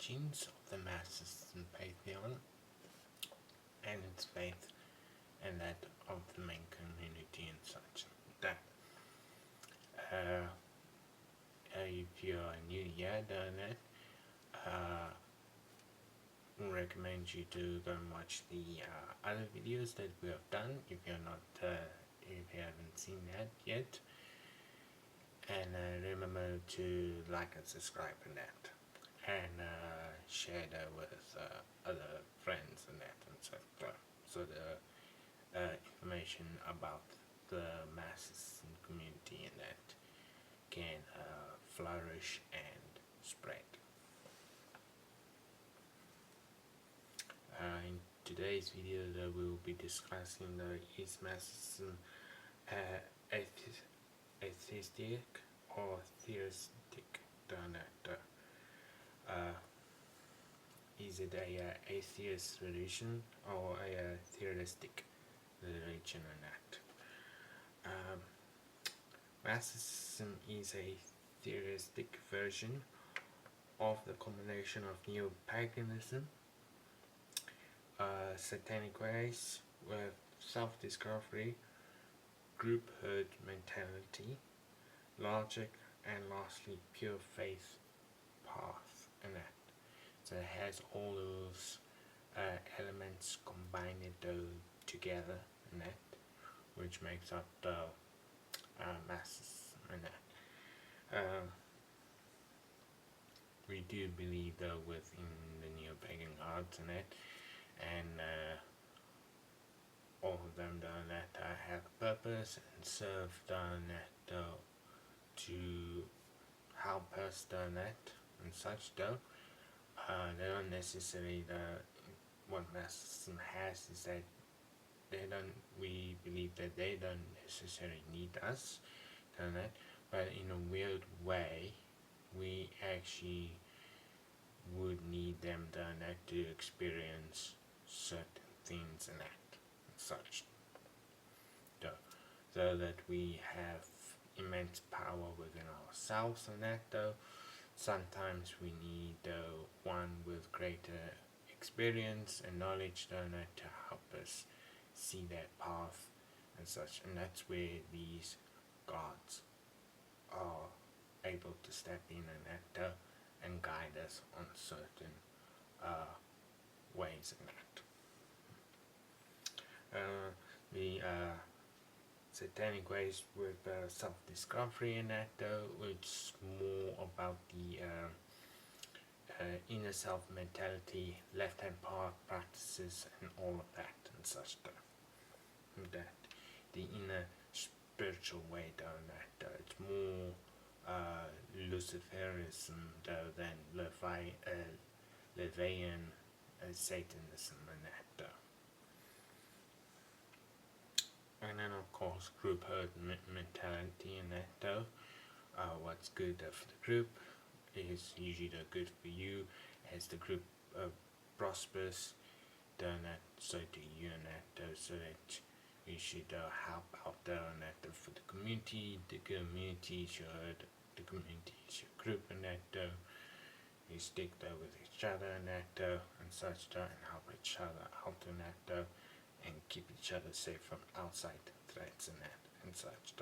origins of the Massicism pantheon and its faith and that of the main community and such. That if you're new here, then I recommend you to go and watch the other videos that we have done if you're not if you haven't seen that yet, and remember to like and subscribe and that, and share that with other friends and that and such, so the information about the masses and community and that can flourish and spread. In today's video, we will be discussing is Massicism atheistic or theistic? Is it a atheist religion or a theistic religion or not? Massicism is a theistic version of the combination of neo-paganism, satanic ways with self-discovery, group herd mentality, logic, and lastly pure faith path and that. So it has all those elements combined together and that, which makes up the masses and that. We do believe though within the neo-pagan gods and that, and all of them done that have purpose and serve done that to help us done that and such though. They don't necessarily what Massicism has is that we believe that they don't necessarily need us done that, but in a weird way we actually would need them done that to experience certain things and that and such so that we have immense power within ourselves and that though. Sometimes we need one with greater experience and knowledge though that to help us see that path and such, and that's where these gods are able to step in and that and guide us on certain ways in that. The satanic ways with self-discovery and that though, it's more about the inner self mentality, left-hand path practices and all of that and such though. That the inner spiritual way though, that it's more Luciferism though than Levian Satanism and that though. And then of course group herd mentality and that though. What's good for the group is usually good for you. As the group prospers, then so do you and that so that you should help out there and that for the community. The community is your herd, the community is your group and that you stick there with each other and that and such and help each other out and that and keep each other safe from outside threats and that and such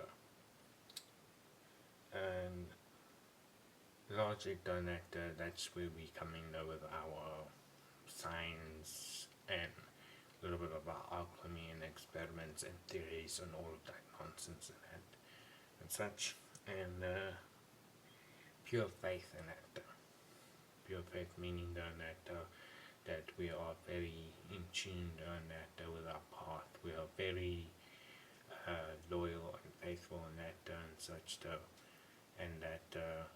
and logic done that that's where we come in with our science and a little bit of our alchemy and experiments and theories and all of that nonsense and such, and pure faith in that. Pure faith meaning that we are very in tune with our path. We are very loyal and faithful in that and such and that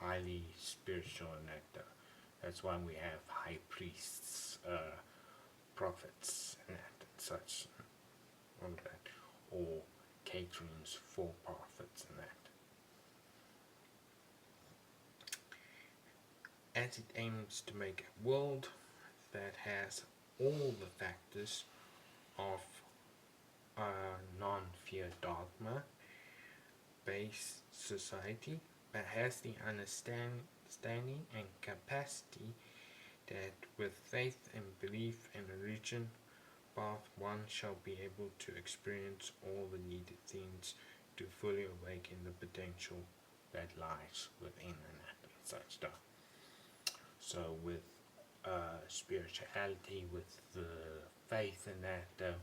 highly spiritual in that. That's why we have high priests, prophets and that and such, all that, or caterings for prophets and that. As it aims to make a world that has all the factors of a non-fear dogma based society but has the understanding and capacity that with faith and belief and religion path one shall be able to experience all the needed things to fully awaken the potential that lies within and such stuff. So with spirituality, with the faith in that,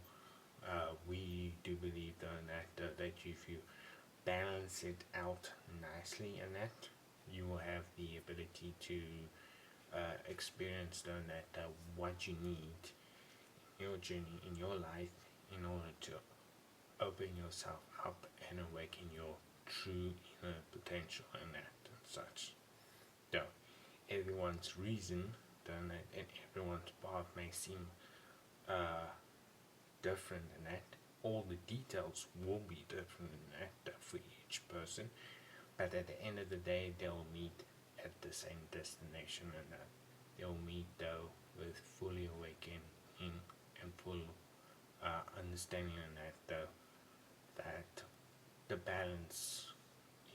we do believe that if you balance it out nicely and that, you will have the ability to experience that what you need in your journey in your life in order to open yourself up and awaken your true inner potential and that and such. Though everyone's reason and everyone's path may seem different in that, all the details will be different in that for each person, but at the end of the day they'll meet at the same destination and that they'll meet though with fully awakening and full understanding and that the balance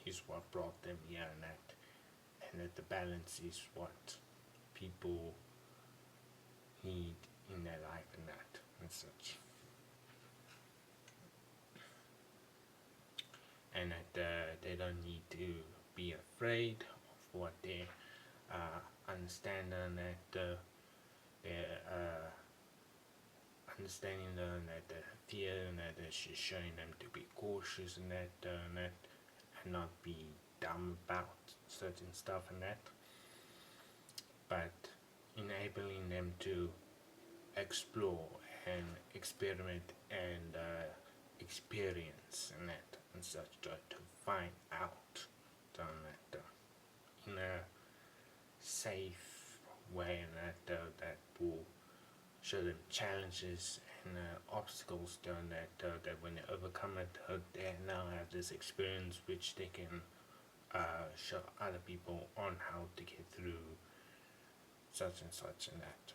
is what brought them here and that the balance is what people need in their life and that and such. And that they don't need to be afraid of what they understand and that their understanding that the fear and that is showing them to be cautious and that and not be dumb about certain stuff and that, but enabling them to explore and experiment and experience and that and such to find out that in a safe way and that will show them challenges and obstacles that when they overcome it they now have this experience which they can show other people on how to get through such and such and that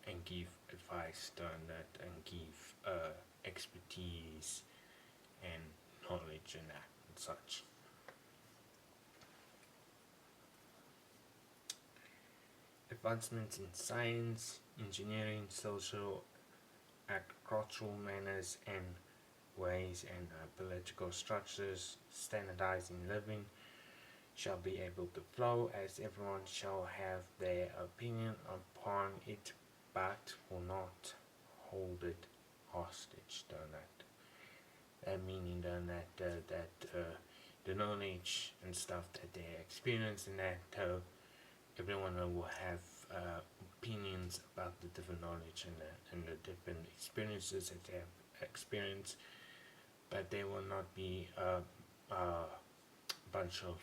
and give advice on that and give expertise and knowledge and that and such. Advancements in science, engineering, social, agricultural manners and ways and political structures, standardizing living shall be able to flow as everyone shall have their opinion upon it but will not hold it hostage. That meaning that the knowledge and stuff that they experience and that everyone will have opinions about the different knowledge and the different experiences that they have experienced, but there will not be a bunch of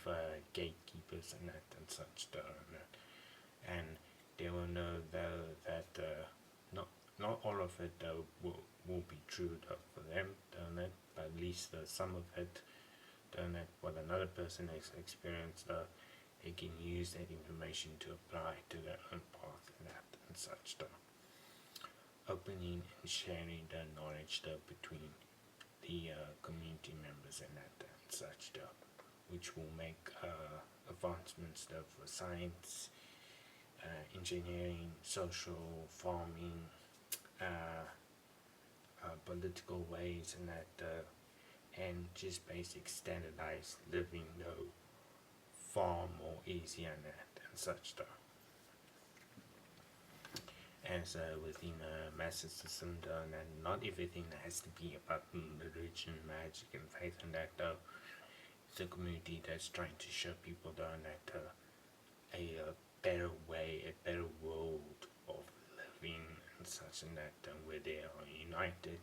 gatekeepers and that and such and they will know though that not all of it though will be true though for them, but at least some of it that what another person has experienced they can use that information to apply to their own path and that and such opening and sharing the knowledge between the community members and that and such which will make advancements for science, engineering, social, farming, political ways and that and just basic standardized living though far more easier and that and such as within Massicism and not everything has to be about religion, magic and faith and that it's a community that's trying to show people that a better way, a better world of living and such and that where they are united,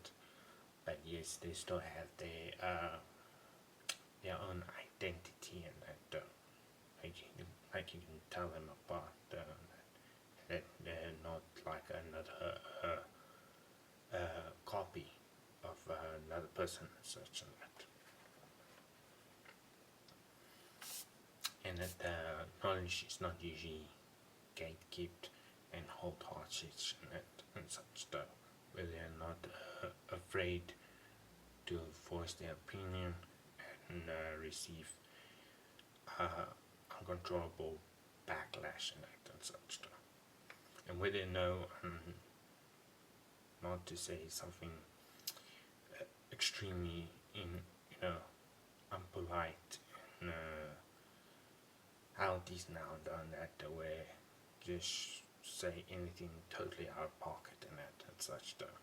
but yes they still have their own identity and that like you can tell them apart that they're not like another copy of another person and such and that knowledge is not usually gatekept and hold hostage and such where they're not afraid to voice their opinion and receive uncontrollable backlash and that and such stuff. And we didn't know, not to say something extremely unpolite and how it is now done that where just say anything totally out of pocket and that and such stuff.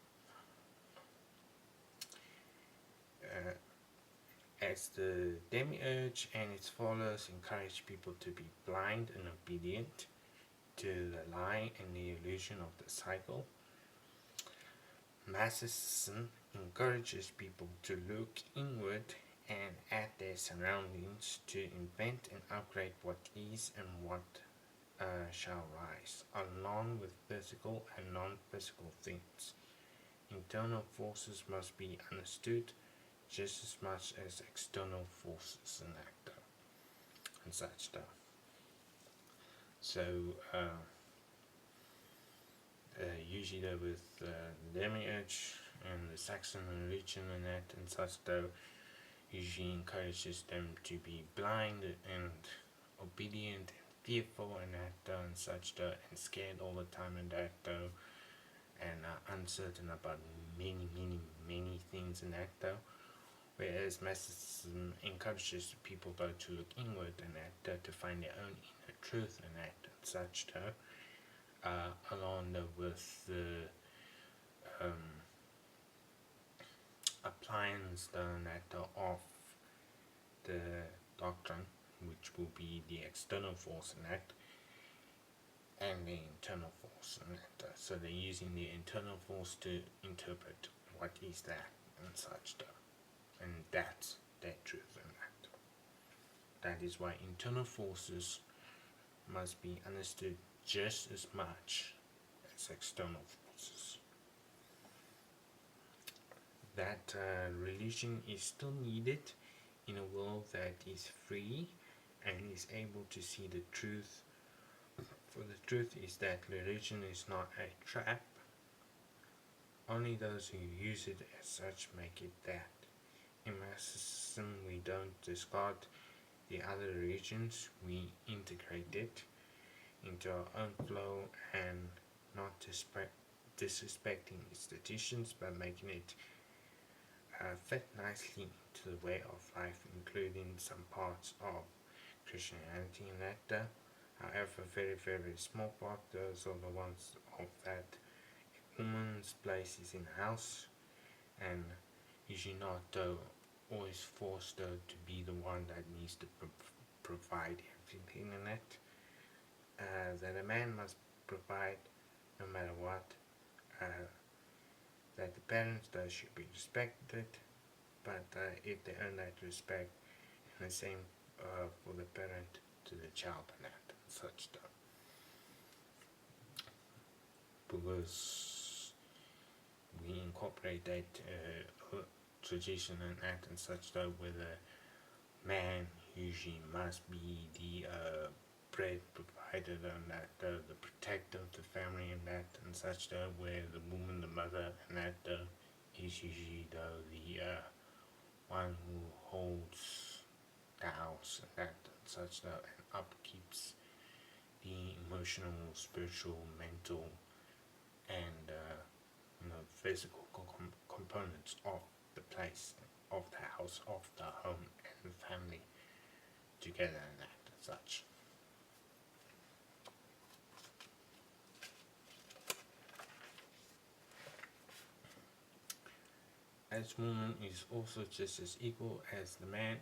As the demiurge and its followers encourage people to be blind and obedient to the lie and the illusion of the cycle, Massicism encourages people to look inward and at their surroundings to invent and upgrade what is and what shall rise, along with physical and non-physical things. Internal forces must be understood just as much as external forces and such stuff. So usually though with the demiurge and the Saxon religion and that and such though usually encourages them to be blind and obedient and fearful and that and such though, and scared all the time and that though, and uncertain about many things and that though. Whereas Massicism encourages people though to look inward and that to find their own inner truth and that and such though, along with the appliance that of the doctrine, which will be the external force in that, and the internal force in that. So they're using the internal force to interpret what is that and such stuff. And that's their truth in that. That is why internal forces must be understood just as much as external forces. That religion is still needed in a world that is free and is able to see the truth. For the truth is that religion is not a trap. Only those who use it as such make it that. In Massicism, we don't discard the other religions, we integrate it into our own flow and not disrespecting its traditions, but making it fit nicely into the way of life, including some parts of Christianity and that. However, very small part, those are the ones of that a woman's place is in the house, and usually not always forced to be the one that needs to provide everything in it. That a man must provide no matter what. That the parents should be respected, but if they earn that respect, and the same for the parent to the child and that and such stuff. Because we incorporate that tradition and that and such stuff where the man usually must be the bread provider and that the protector of the family and that and such stuff, where the woman, the mother and that is usually the one who holds the house and that and such stuff and upkeeps the emotional, spiritual, mental and physical components of the place, of the house, of the home and the family together and that and such. As woman is also just as equal as the man,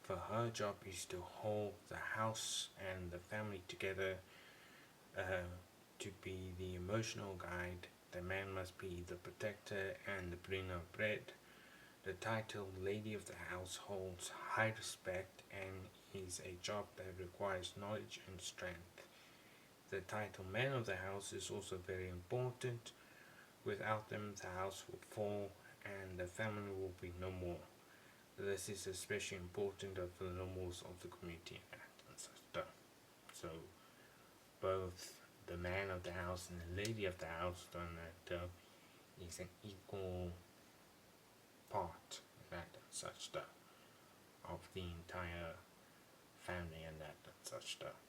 for her job is to hold the house and the family together, to be the emotional guide. The man must be the protector and the bringer of bread. The title Lady of the House holds high respect and is a job that requires knowledge and strength. The title Man of the House is also very important. Without them, the house will fall and the family will be no more. This is especially important for the normals of the community and such stuff. So both the man of the house and the lady of the house is an equal part that and such stuff of the entire family and that and such though.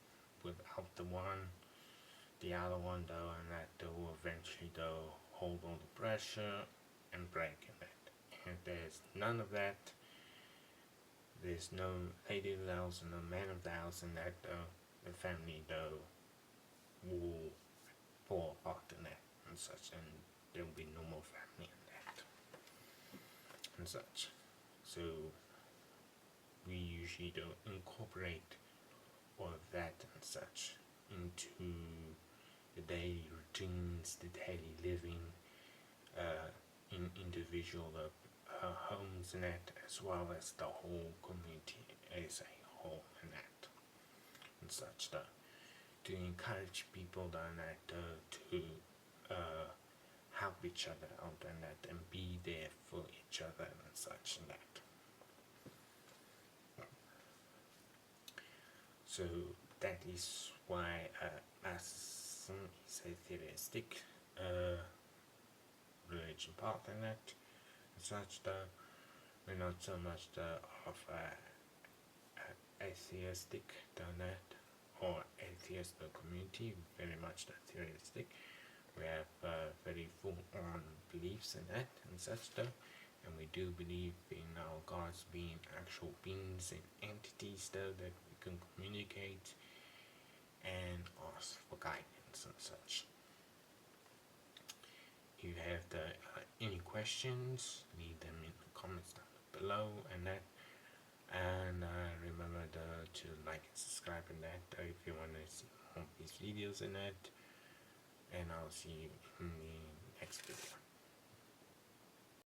Without the other one though, and that they will eventually though hold all the pressure and break in it. And there's none of that. There's no lady of the house and no man of the house in that though. The family though will fall apart in that and such, and there will be no more family in that and such. So we usually don't incorporate all of that and such into the daily routines, the daily living, in individual homes and that, as well as the whole community as a whole and that and such though, to encourage people and that to help each other out and that, and be there for each other and such and that. So that is why Massicism is a theistic religion path and that and such though. We're not so much of atheistic than that, or atheist community, very much the theistic. We have very full-on beliefs in that and such though, and we do believe in our gods being actual beings and entities though, that we can communicate and ask for guidance and such. If you have any questions, leave them in the comments down below and that, and remember to like and subscribe and that if you want to see more of these videos and that, and I'll see you in the next video.